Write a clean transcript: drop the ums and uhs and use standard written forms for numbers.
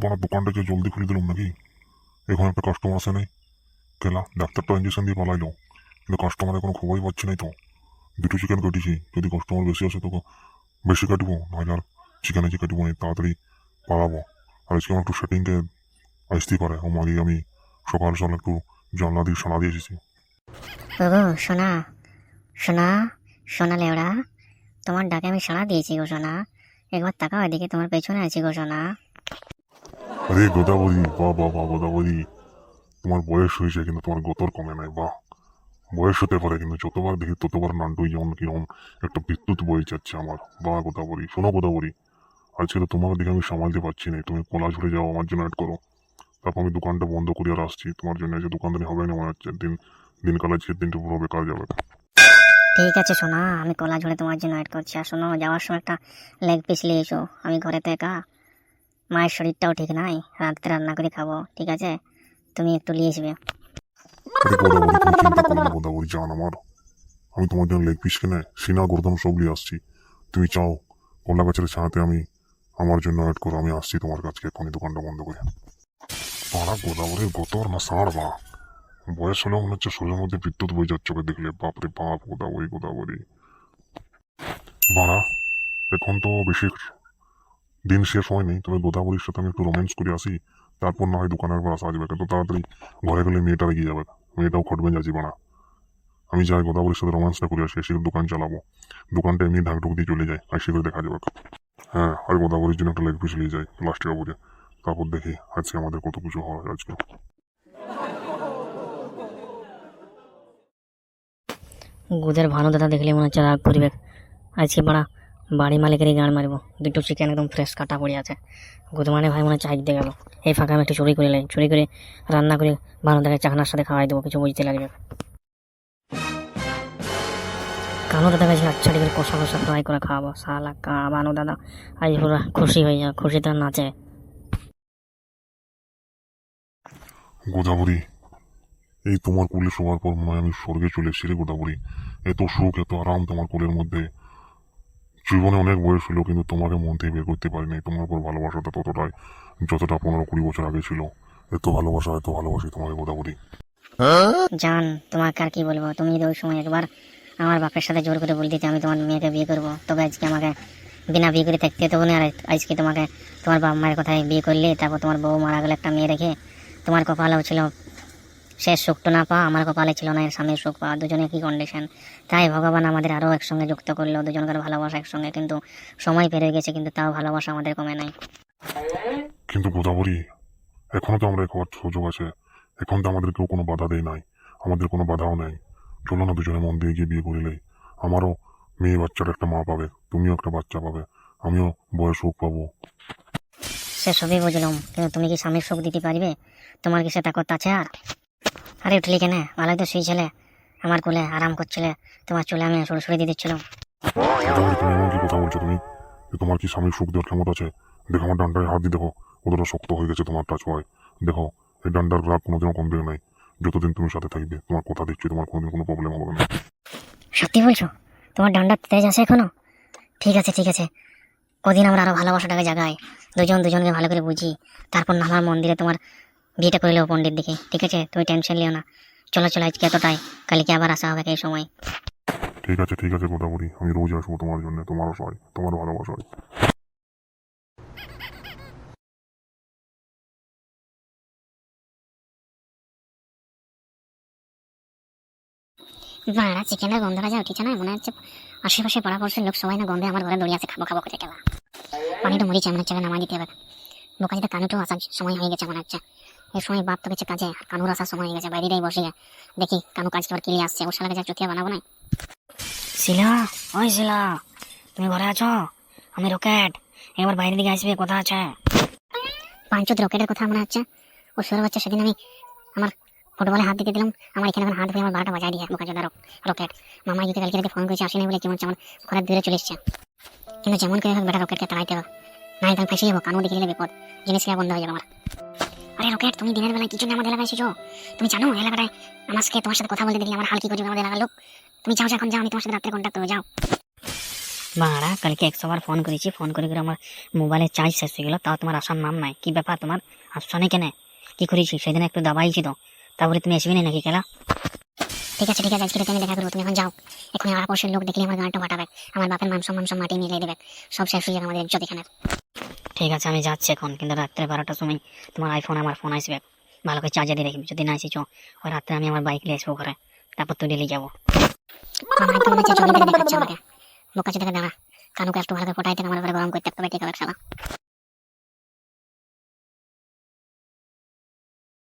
বানা দোকানটা যে জলদি খুলে দিলাম নাকি? এখন একটা কাস্টমার আসে নাই, কেলা ডাক্তারটা ইঞ্জেকশন দিয়ে পালাইলো, কিন্তু কাস্টমার কোনো খবরই পাচ্ছি নাই তো। দুটো চিকেন কাটিছি, যদি কাস্টমার বেশি আসে তো বেশি কাটবো, নাহলে আর চিকেন আছে কাটবো না, তাড়াতাড়ি পালাবো। আর আজকে আমার একটু সেটিংকে আসতেই পারে, ও মাগে আমি সকাল সকাল একটু জানলা দিয়ে সানা দিয়ে এসেছি। ওগো সোনা, সোনা, সোনা লেওড়া, তোমার ডাকে আমি সাড়া দিয়েছি গো সোনা। একবার তাকাও এদিকে, তোমার পেছনে আছি গো সোনা। আরে গোদাবরী, বাহ বাহ বাহ গোদাবরী, তোমার বয়স হয়েছে কিন্তু তোমার গতর কমে নাই, বাহ। বয়স হতে পারে কিন্তু যতবার দেখি ততবার নান্টুই যেমন কিরকম একটা বিদ্যুৎ বয়ে যাচ্ছে আমার, বাহ গোদাবরী। শোনো গোদাবরী, আজকে তো তোমাকে দেখে আমি সামালতে পারছি না, তুমি কোলা ঝুলে যাও, আমার জন্য অ্যাড করো। তারপর আমি দোকানটা বন্ধ করে আর আসছি তোমার জন্য, যে দোকানদারি হবে না মনে হচ্ছে, দিনকাল আজকের দিনটা পুরো বেকার যাবে। ঠিক আছে সোনা, আমি কলা ঝুড়ে তোমার জন্য অ্যাড করছি। আর শোনো, যাওয়ার সময় একটা লেগ পিস নিয়ে এসো, আমি ঘরে তো একা, মায়ের শরীরটাও ঠিক নাই, রাত্রে রান্না করে খাবো, ঠিক আছে? তুমি একটু নিয়ে আসবে। আরে গোদাবরী, তুমি চিন্তা করো না গোদাবরী জান আমার, আমি তোমার জন্য লেগ পিস কিনে সিনা গর্দন সব নিয়ে আসছি। তুমি চাও কলা গাছের ছায়াতে আমি আমার জন্য অ্যাড করো, আমি আসছি তোমার কাছে এখনই দোকানটা বন্ধ করে। পাড়া গোদাবরীর গতর না সার, বা বয়স হলেও মনে হচ্ছে শরীরের মধ্যে বিদ্যুৎ বয়ে যাচ্ছে ওকে দেখলে, বাপরে বাপ গোদাবরী গোদাবরী। বাড়া, এখন তো বেশি দিন শেষ হয়নি, তবে গোদাবরীর সাথে আমি একটু রোম্যান্স করে আসি, তারপর না হয় দোকানের পর আসা যাবে, কিন্তু তাড়াতাড়ি ঘরে গেলে মেয়েটা এগিয়ে যাবে, মেয়েটাও খটবে যাচ্ছি বানা। আমি যাই গোদাবরীর সাথে রোম্যান্সটা করে আসি, এসে দোকান চালাবো, দোকানটা এমনি ঢাক ঢুক দিয়ে চলে যায়, আর সেগুলো দেখা যাবে। হ্যাঁ, আর গোদাবরীর জন্য একটা লেগ পিস নিয়ে যাই প্লাস্টিক বুঝে, তারপর দেখি আজকে আমাদের কত কিছু হয় আজকে। গুদের ভালো দাদা দেখলে মনে হচ্ছে রাগ করবে। আজকে বড়া বাড়ি মালিকেরই গান মারবো। দুটো চিকেন একদম ফ্রেশ কাটা পড়ে আছে। গুদ মানে ভাই মনে হচ্ছে হাইক দিয়ে গেল। এই ফাঁকা আমি একটু চুরি করে লাই, চুরি করে রান্না করে ভালো দাদাকে চাকনার সাথে খাওয়াই দেবো, কিছু বুঝতে লাগবে। কানো দাদা কাছে আচ্ছাটি করে কষা কষা ফ্রাই করে খাওয়াবো, সালা কানো দাদা আজ পুরো খুশি হয়ে যাবে, খুশিতে নাচে। গোদাবরী, এই তোমার কোলে শোয়ার পর মনে হয় আমি স্বর্গে চলে এসেছি রে গোদাবরী। এত সুখ এত আরাম তোমার কোলের মধ্যে, জীবনে অনেক বয়স হলো কিন্তু তোমাকে মন থেকে বের করতে পারিনি। তোমার উপর ভালোবাসাটা ততটাই যতটা 15-20 বছর আগে ছিল। এত ভালোবাসা, এত ভালোবাসি তোমাকে গোদাবরী। জান, তোমাকে আর কি বলবো, তুমি যদি ওই সময় একবার আমার বাপের সাথে জোর করে বলতে যে আমি তোমার মেয়েকে বিয়ে করবো, তবে আজকে আমাকে বিনা বিয়ে করে থাকতে হতো না। আর আজকে তোমাকে তোমার বাবা মায়ের কথায় বিয়ে করলে, তারপর তোমার বউ মারা গেলে একটা মেয়ে রেখে, তোমার কপালেও ছিল শেষ সুখটা না পাওয়া, আমার কপালে ছিল না এর স্বামীর সুখ পাওয়া। দুজনে কি কন্ডিশন! তাই ভগবান আমাদের আরও একসঙ্গে যুক্ত করলো, দুজনকার ভালোবাসা একসঙ্গে। কিন্তু সময় পেরিয়ে গেছে, কিন্তু তাও ভালোবাসা আমাদের কমে নাই। কিন্তু গোদাবরী, এখনো তো আমরা এক হওয়ার সুযোগ আছে, এখন তো আমাদের কেউ কোনো বাধা দেয় নাই, আমাদের কোনো বাধাও নেই। চলো না দুজনে মন দিয়ে গিয়ে বিয়ে করিলে, আমারও মেয়ে বাচ্চার একটা মা পাবে, তুমিও একটা বাচ্চা পাবে, আমিও বয়স সুখ পাবো। সে সবই বুঝলাম, কিন্তু তুমি কি স্বামীর সুখ দিতে পারবে? তোমার কি সেটা করতে আছে? আর আরে উঠলি কেন? ভালোই তো শুয়েছিলে আমার কোলে, আরাম করছিলে, তোমার চুলে আমি সরসরি দিয়ে দিচ্ছিলাম। গোদাবরী, তুমি এমন কি কথা বলছো তুমি? যে তোমার কি স্বামীর সুখ দেওয়ার ক্ষমতা আছে? দেখো আমার ডান্ডায় হাত দিয়ে দেখো, কতটা শক্ত হয়ে গেছে তোমার টাচ হয়। দেখো এই ডান্ডার গ্রাফ কোনোদিনও কমবে নাই, যতদিন তুমি সাথে থাকবে। তোমার কথা দিচ্ছি, তোমার কোনোদিন কোনো প্রবলেম হবে না। সত্যি বলছো? তোমার ডান্ডার তেজ আছে এখনো? ঠিক আছে ঠিক আছে, কদিন আমরা আরো ভালোবাসাটাকে জাগাই, দুজন দুজনকে ভালো করে বুঝি, তারপর না আমার মন্দিরে তোমার বিয়েটা করে নেবো পণ্ডিত দিকে, ঠিক আছে? তুমি টেনশন লিও না। চলো চলো, আজকে এতটাই, কালকে আবার আসা হবে এই সময়। ঠিক আছে গোদাবরী, আমি রোজ আসবো তোমার জন্য, তোমারও সহায়, তোমার ভালোবাসায়। বাড়া চিকেনের গন্ধটা যা উঠেছে না, মনে হচ্ছে আশেপাশে পাড়াপড়শির লোক সবাই না গন্ধে আমার ঘরে দৌড়িয়ে আছে, খাবো খাবো করে কেলা। পানিটা মরিচে, মনে হচ্ছে নামাই দিতে হবে। বোকাজিতে কানুটাও আসার সময় হয়ে গেছে মনে হচ্ছে। এই সময় বাপ তো গেছে কাজে, আর কানুর আসার সময় হয়ে গেছে, বাইরেটাই বসে যায়। দেখি কানু কাজকে আবার কিলিয়ে আসছে, ওর শালাকে যা চুতিয়া বানাবো না। শিলা, ওই শিলা, তুমি ঘরে আছো? আমি রকেট, একবার বাইরের দিকে আসবে, কথা আছে। পাঁচুত রকেটের কথা মনে হচ্ছে। ও শুরু হচ্ছে, সেদিন আমি আমার ফুটবলে হাত দিতে দিলাম, আমার এখানে হাত ধরে আমার বারোটা বাজায় দিয়ে বোকাচোদা রকেট। মামা যদি কালকে রাতে ফোন করেছে আসেনি বলে কেমন যেমন ঘরের দূরে চলে এসছে, কিন্তু যেমন করে হোক বেটা রকেটকে তাড়াইতে হবে, না আমি ফেসে যাবো, কানু দেখে নিলে বিপদ, জিনিস খেলা বন্ধ হয়ে যাবে আমার। আরে রকেট, তুমি দিনের বেলায় কি জন্য আমাদের এলাকায় এসেছো? তুমি জানো এলাকাটায় আমাকে তোমার সাথে কথা বলতে দেখলে আমার হাল কি করবে আমাদের এলাকার লোক? তুমি যাও, এখন যাও, আমি তোমার সাথে রাত্রে কন্ট্যাক্ট করবো, যাও। বাড়া কালকে 100 বার ফোন করেছি, ফোন করে করে আমার মোবাইলে চার্জ শেষ হয়ে গেল, তাও তোমার আসার নাম নাই। কি ব্যাপার তোমার, আসছো না কেন? কি করেছি সেদিন? একটু দাবাইছি তো, তারপরে তুমি আসবে না নাকি খেলা? ঠিক আছে ঠিক আছে, আজকে রাতে আমি দেখা করবো, তুমি এখন যাও। এখন আর পাশের লোক দেখলে আমার গানটা ফাটাবে, আমার বাপের মান সম্মান সব মাটি মিলিয়ে দেবে, সব শেষ হয়ে যাবে আমাদের ইজ্জত এখানে। ঠিক আছে আমি যাচ্ছি এখন, কিন্তু রাত্রে 12টার সময় তোমার আইফোন আমার ফোন আসবে, ভালো করে চার্জে দিয়ে রাখবি। যদি না আসিস ওই রাত্রে আমি আমার বাইক নিয়ে আসবো ঘরে, তারপর তুই ডেলি যাবো। বোকা চোদাকে দাঁড়া, কানুকে একটু ভালো করে ফোটাইতে আমার ঘরে গরম করতে হবে, ঠিক হবে শালা।